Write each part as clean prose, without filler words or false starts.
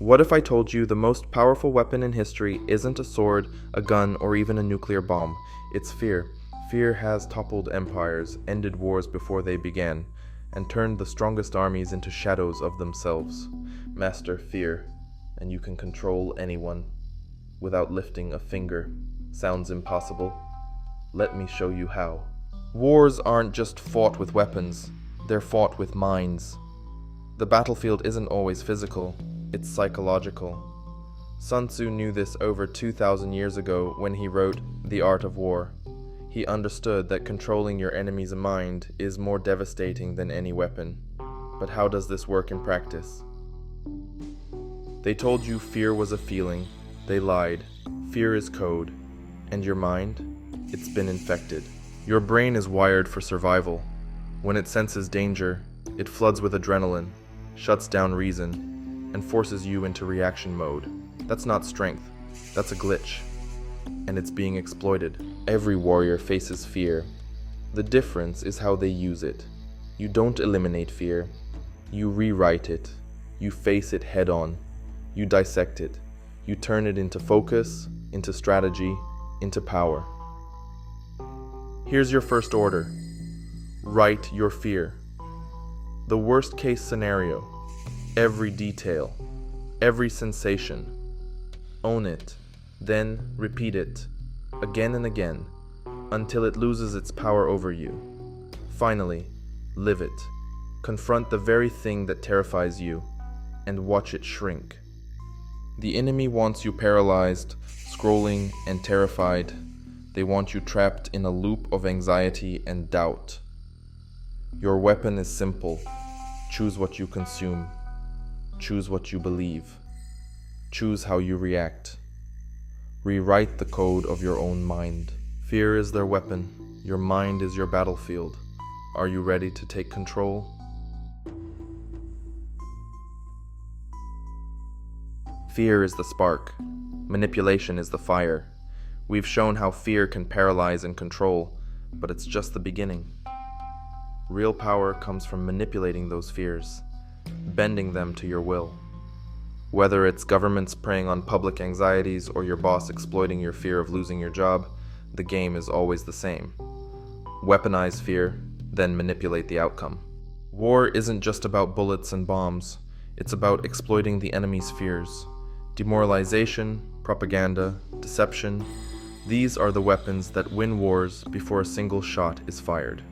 What if I told you the most powerful weapon in history isn't a sword, a gun, or even a nuclear bomb? It's fear. Fear has toppled empires, ended wars before they began, and turned the strongest armies into shadows of themselves. Master fear, and you can control anyone without lifting a finger. Sounds impossible? Let me show you how. Wars aren't just fought with weapons, they're fought with minds. The battlefield isn't always physical. It's psychological. Sun Tzu knew this over 2,000 years ago when he wrote The Art of War. He understood that controlling your enemy's mind is more devastating than any weapon. But how does this work in practice? They told you fear was a feeling. They lied. Fear is code. And your mind? It's been infected. Your brain is wired for survival. When it senses danger, it floods with adrenaline, shuts down reason, and forces you into reaction mode. That's not strength, that's a glitch, and it's being exploited. Every warrior faces fear. The difference is how they use it. You don't eliminate fear, you rewrite it, you face it head on, you dissect it, you turn it into focus, into strategy, into power. Here's your first order. Write your fear. The worst case scenario. Every detail, every sensation. Own it, then repeat it, again and again, until it loses its power over you. Finally, live it. Confront the very thing that terrifies you, and watch it shrink. The enemy wants you paralyzed, scrolling, and terrified. They want you trapped in a loop of anxiety and doubt. Your weapon is simple. Choose what you consume. Choose what you believe. Choose how you react. Rewrite the code of your own mind. Fear is their weapon. Your mind is your battlefield. Are you ready to take control? Fear is the spark. Manipulation is the fire. We've shown how fear can paralyze and control, but it's just the beginning. Real power comes from manipulating those fears, bending them to your will. Whether it's governments preying on public anxieties or your boss exploiting your fear of losing your job, the game is always the same. Weaponize fear, then manipulate the outcome. War isn't just about bullets and bombs. It's about exploiting the enemy's fears. Demoralization, propaganda, deception. These are the weapons that win wars before a single shot is fired.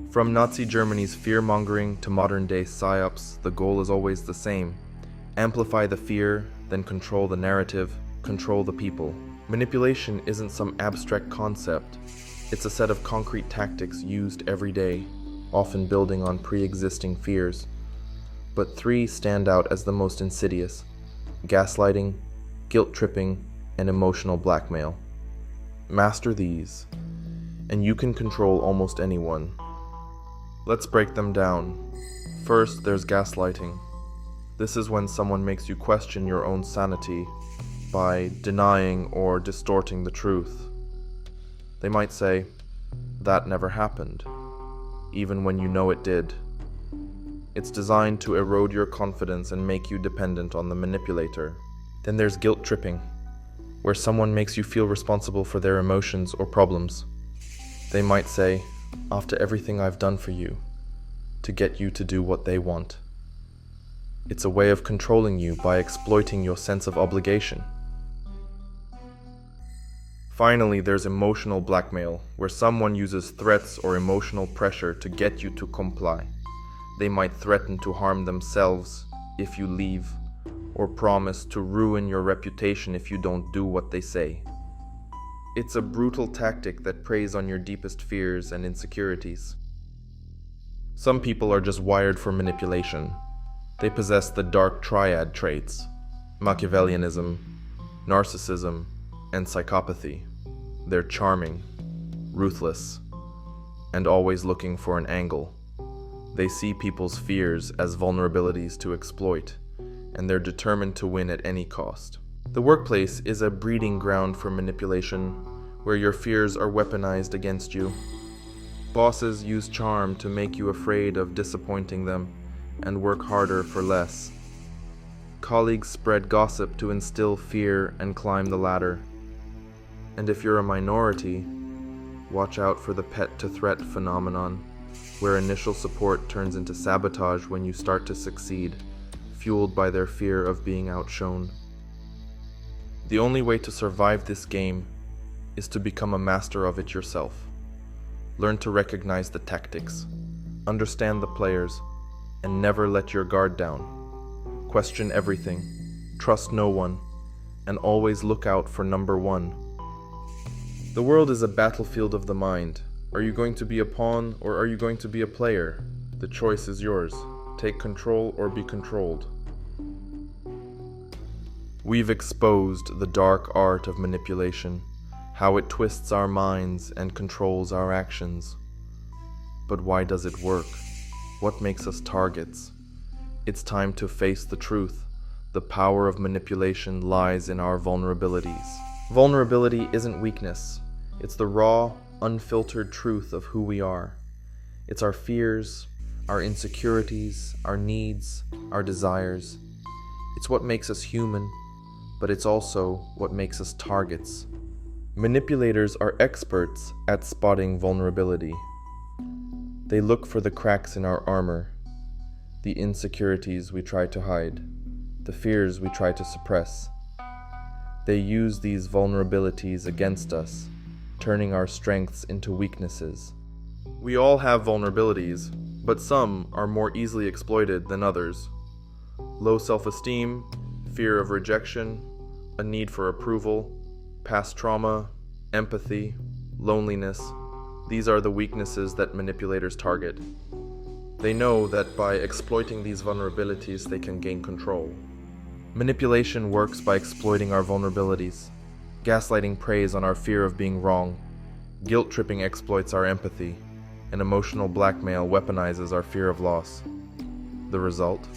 From Nazi Germany's fear-mongering to modern-day psyops, the goal is always the same. Amplify the fear, then control the narrative, control the people. Manipulation isn't some abstract concept. It's a set of concrete tactics used every day, often building on pre-existing fears. But three stand out as the most insidious: gaslighting, guilt-tripping, and emotional blackmail. Master these, and you can control almost anyone. Let's break them down. First, there's gaslighting. This is when someone makes you question your own sanity by denying or distorting the truth. They might say, "That never happened," even when you know it did. It's designed to erode your confidence and make you dependent on the manipulator. Then there's guilt tripping, where someone makes you feel responsible for their emotions or problems. They might say, "After everything I've done for you," to get you to do what they want. It's a way of controlling you by exploiting your sense of obligation. Finally, there's emotional blackmail, where someone uses threats or emotional pressure to get you to comply. They might threaten to harm themselves if you leave, or promise to ruin your reputation if you don't do what they say. It's a brutal tactic that preys on your deepest fears and insecurities. Some people are just wired for manipulation. They possess the dark triad traits: Machiavellianism, narcissism, and psychopathy. They're charming, ruthless, and always looking for an angle. They see people's fears as vulnerabilities to exploit, and they're determined to win at any cost. The workplace is a breeding ground for manipulation, where your fears are weaponized against you. Bosses use charm to make you afraid of disappointing them and work harder for less. Colleagues spread gossip to instill fear and climb the ladder. And if you're a minority, watch out for the pet-to-threat phenomenon, where initial support turns into sabotage when you start to succeed, fueled by their fear of being outshone. The only way to survive this game is to become a master of it yourself. Learn to recognize the tactics, understand the players, and never let your guard down. Question everything, trust no one, and always look out for number one. The world is a battlefield of the mind. Are you going to be a pawn or are you going to be a player? The choice is yours. Take control or be controlled. We've exposed the dark art of manipulation, how it twists our minds and controls our actions. But why does it work? What makes us targets? It's time to face the truth. The power of manipulation lies in our vulnerabilities. Vulnerability isn't weakness. It's the raw, unfiltered truth of who we are. It's our fears, our insecurities, our needs, our desires. It's what makes us human, but it's also what makes us targets. Manipulators are experts at spotting vulnerability. They look for the cracks in our armor, the insecurities we try to hide, the fears we try to suppress. They use these vulnerabilities against us, turning our strengths into weaknesses. We all have vulnerabilities, but some are more easily exploited than others. Low self-esteem, fear of rejection, a need for approval, past trauma, empathy, loneliness. These are the weaknesses that manipulators target. They know that by exploiting these vulnerabilities, they can gain control. Manipulation works by exploiting our vulnerabilities. Gaslighting preys on our fear of being wrong. Guilt-tripping exploits our empathy. And emotional blackmail weaponizes our fear of loss. The result?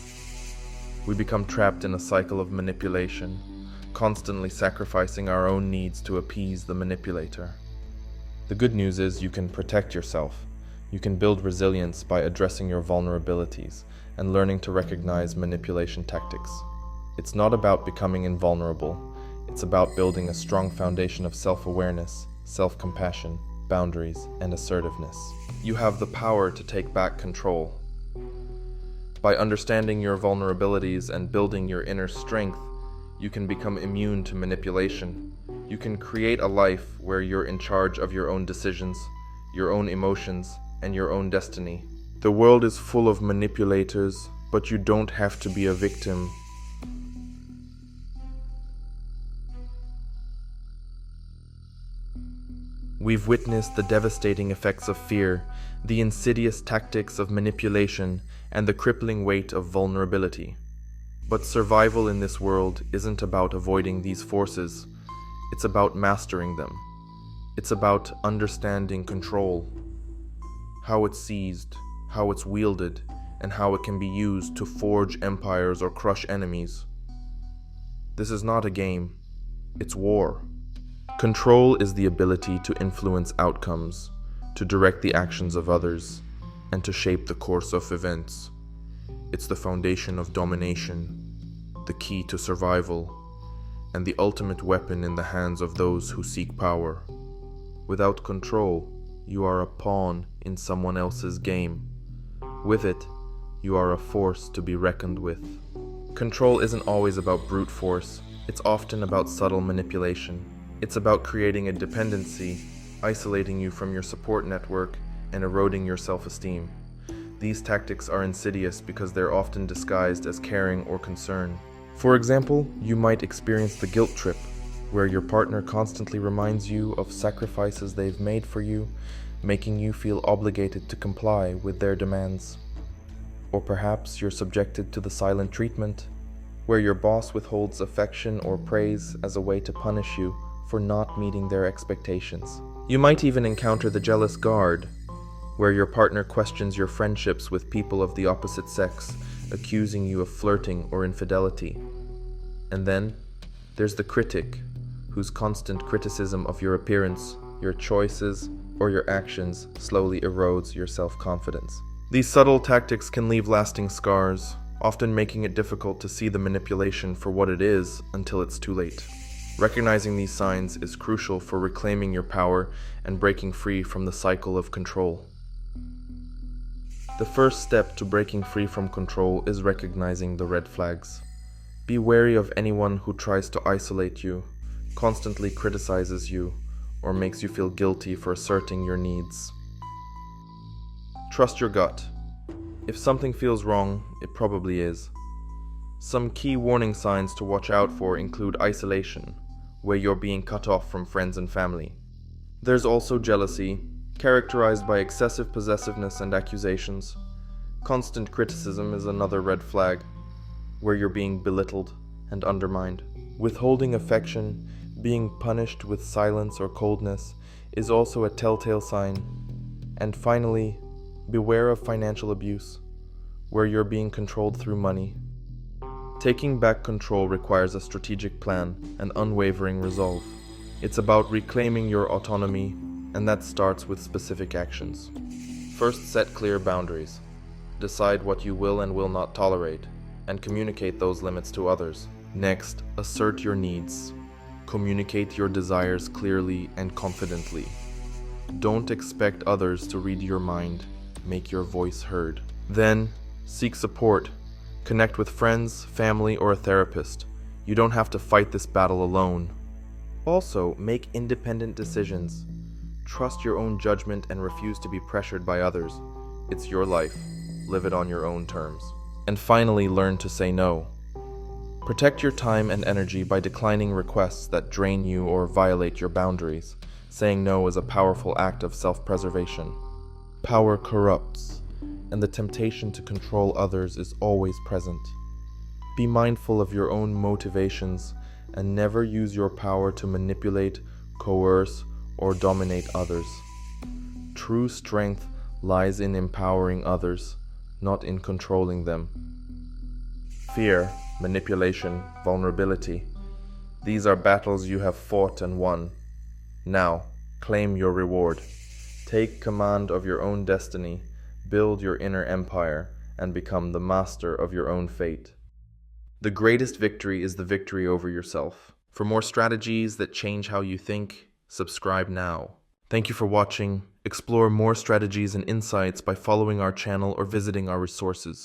We become trapped in a cycle of manipulation, constantly sacrificing our own needs to appease the manipulator. The good news is you can protect yourself. You can build resilience by addressing your vulnerabilities and learning to recognize manipulation tactics. It's not about becoming invulnerable. It's about building a strong foundation of self-awareness, self-compassion, boundaries, and assertiveness. You have the power to take back control. By understanding your vulnerabilities and building your inner strength, you can become immune to manipulation. You can create a life where you're in charge of your own decisions, your own emotions, and your own destiny. The world is full of manipulators, but you don't have to be a victim. We've witnessed the devastating effects of fear, the insidious tactics of manipulation, and the crippling weight of vulnerability. But survival in this world isn't about avoiding these forces. It's about mastering them. It's about understanding control, how it's seized, how it's wielded, and how it can be used to forge empires or crush enemies. This is not a game. It's war. Control is the ability to influence outcomes, to direct the actions of others, and to shape the course of events. It's the foundation of domination, the key to survival, and the ultimate weapon in the hands of those who seek power. Without control, you are a pawn in someone else's game. With it, you are a force to be reckoned with. Control isn't always about brute force. It's often about subtle manipulation. It's about creating a dependency, isolating you from your support network, and eroding your self-esteem. These tactics are insidious because they're often disguised as caring or concern. For example, you might experience the guilt trip, where your partner constantly reminds you of sacrifices they've made for you, making you feel obligated to comply with their demands. Or perhaps you're subjected to the silent treatment, where your boss withholds affection or praise as a way to punish you for not meeting their expectations. You might even encounter the jealous guard, where your partner questions your friendships with people of the opposite sex, accusing you of flirting or infidelity. And then, there's the critic, whose constant criticism of your appearance, your choices, or your actions slowly erodes your self-confidence. These subtle tactics can leave lasting scars, often making it difficult to see the manipulation for what it is until it's too late. Recognizing these signs is crucial for reclaiming your power and breaking free from the cycle of control. The first step to breaking free from control is recognizing the red flags. Be wary of anyone who tries to isolate you, constantly criticizes you, or makes you feel guilty for asserting your needs. Trust your gut. If something feels wrong, it probably is. Some key warning signs to watch out for include isolation, where you're being cut off from friends and family. There's also jealousy, characterized by excessive possessiveness and accusations. Constant criticism is another red flag, where you're being belittled and undermined. Withholding affection, being punished with silence or coldness, is also a telltale sign. And finally, beware of financial abuse, where you're being controlled through money. Taking back control requires a strategic plan and unwavering resolve. It's about reclaiming your autonomy, and that starts with specific actions. First, set clear boundaries. Decide what you will and will not tolerate, and communicate those limits to others. Next, assert your needs. Communicate your desires clearly and confidently. Don't expect others to read your mind. Make your voice heard. Then, seek support. Connect with friends, family, or a therapist. You don't have to fight this battle alone. Also, make independent decisions. Trust your own judgment and refuse to be pressured by others. It's your life. Live it on your own terms. And finally, learn to say no. Protect your time and energy by declining requests that drain you or violate your boundaries. Saying no is a powerful act of self-preservation. Power corrupts, and the temptation to control others is always present. Be mindful of your own motivations and never use your power to manipulate, coerce, or dominate others. True strength lies in empowering others, not in controlling them. Fear, manipulation, vulnerability. These are battles you have fought and won. Now, claim your reward. Take command of your own destiny, build your inner empire, and become the master of your own fate. The greatest victory is the victory over yourself. For more strategies that change how you think, subscribe now. Thank you for watching. Explore more strategies and insights by following our channel or visiting our resources.